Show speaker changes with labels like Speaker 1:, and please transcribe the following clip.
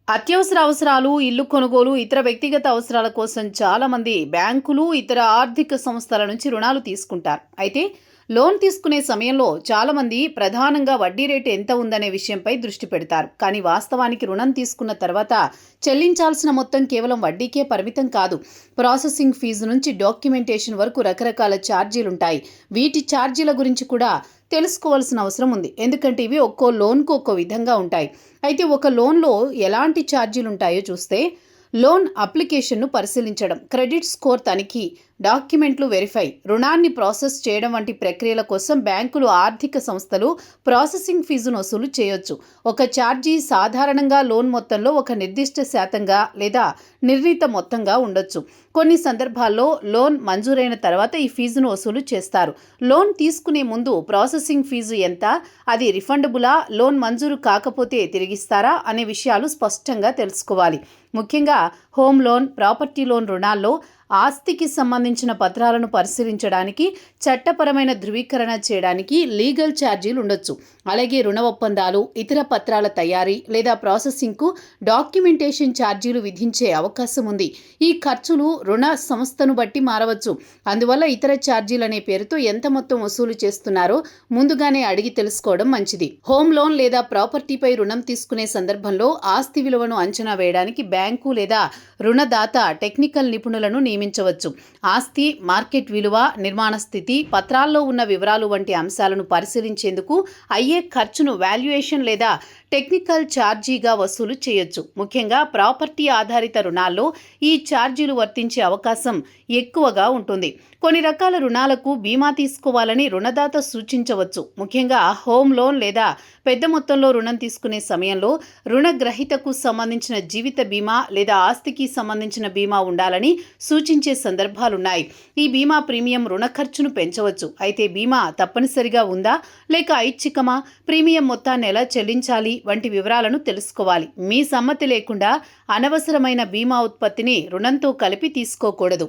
Speaker 1: అత్యవసర అవసరాలు, ఇల్లు కొనుగోలు, ఇతర వ్యక్తిగత అవసరాల కోసం చాలామంది బ్యాంకులు, ఇతర ఆర్థిక సంస్థల నుంచి రుణాలు తీసుకుంటారు. అయితే లోన్ తీసుకునే సమయంలో చాలామంది ప్రధానంగా వడ్డీ రేటు ఎంత ఉందనే విషయంపై దృష్టి పెడతారు. కానీ వాస్తవానికి రుణం తీసుకున్న తర్వాత చెల్లించాల్సిన మొత్తం కేవలం వడ్డీకే పరిమితం కాదు. ప్రాసెసింగ్ ఫీజు నుంచి డాక్యుమెంటేషన్ వరకు రకరకాల ఛార్జీలుంటాయి. వీటి ఛార్జీల గురించి కూడా తెలుసుకోవాల్సిన అవసరం ఉంది. ఎందుకంటే ఇవి ఒక్కో లోన్కు ఒక్కో విధంగా ఉంటాయి. అయితే ఒక లోన్లో ఎలాంటి ఛార్జీలు ఉంటాయో చూస్తే, లోన్ అప్లికేషన్ను పరిశీలించడం, క్రెడిట్ స్కోర్ తనిఖీ, డాక్యుమెంట్లు వెరిఫై, రుణాన్ని ప్రాసెస్ చేయడం వంటి ప్రక్రియల కోసం బ్యాంకులు, ఆర్థిక సంస్థలు ప్రాసెసింగ్ ఫీజును వసూలు చేయొచ్చు. ఒక ఛార్జీ సాధారణంగా లోన్ మొత్తంలో ఒక నిర్దిష్ట శాతంగా లేదా నిర్ణీత మొత్తంగా ఉండొచ్చు. కొన్ని సందర్భాల్లో లోన్ మంజూరైన తర్వాత ఈ ఫీజును వసూలు చేస్తారు. లోన్ తీసుకునే ముందు ప్రాసెసింగ్ ఫీజు ఎంత, అది రిఫండబులా, లోన్ మంజూరు కాకపోతే తిరిగిస్తారా అనే విషయాలు స్పష్టంగా తెలుసుకోవాలి. ముఖ్యంగా హోమ్ లోన్, ప్రాపర్టీ లోన్ రుణాల్లో ఆస్తికి సంబంధించిన పత్రాలను పరిశీలించడానికి, చట్టపరమైన ధృవీకరణ చేయడానికి లీగల్ ఛార్జీలు ఉండొచ్చు. అలాగే రుణ ఒప్పందాలు, ఇతర పత్రాల తయారీ లేదా ప్రాసెసింగ్కు డాక్యుమెంటేషన్ ఛార్జీలు విధించే అవకాశం ఉంది. ఈ ఖర్చులు రుణ సంస్థను బట్టి మారవచ్చు. అందువల్ల ఇతర ఛార్జీలనే పేరుతో ఎంత మొత్తం వసూలు చేస్తున్నారో ముందుగానే అడిగి తెలుసుకోవడం మంచిది. హోమ్ లోన్ లేదా ప్రాపర్టీపై రుణం తీసుకునే సందర్భంలో ఆస్తి విలువను అంచనా వేయడానికి బ్యాంకు లేదా రుణదాత టెక్నికల్ నిపుణులను నియమించవచ్చు. ఆస్తి మార్కెట్ విలువ, నిర్మాణ స్థితి, పత్రాల్లో ఉన్న వివరాలు వంటి అంశాలను పరిశీలించేందుకు అయ్యే ఖర్చును వాల్యుయేషన్ లేదా టెక్నికల్ ఛార్జీగా వసూలు చేయొచ్చు. ముఖ్యంగా ప్రాపర్టీ ఆధారిత రుణాల్లో ఈ ఛార్జీలు వర్తించే అవకాశం ఎక్కువగా ఉంటుంది. కొన్ని రకాల రుణాలకు బీమా తీసుకోవాలని రుణదాత సూచించవచ్చు. ముఖ్యంగా హోమ్ లోన్ లేదా పెద్ద మొత్తంలో రుణం తీసుకునే సమయంలో రుణగ్రహీతకు సంబంధించిన జీవిత బీమా లేదా ఆస్తికి సంబంధించిన బీమా ఉండాలని సూచించే సందర్భాలున్నాయి. ఈ బీమా ప్రీమియం రుణ ఖర్చును పెంచవచ్చు. అయితే బీమా తప్పనిసరిగా ఉందా లేక ఐచ్ఛికమా, ప్రీమియం మొత్తాన్ని ఎలా చెల్లించాలి వంటి వివరాలను తెలుసుకోవాలి. మీ సమ్మతి లేకుండా అనవసరమైన బీమా ఉత్పత్తిని రుణంతో కలిపి తీసుకోకూడదు.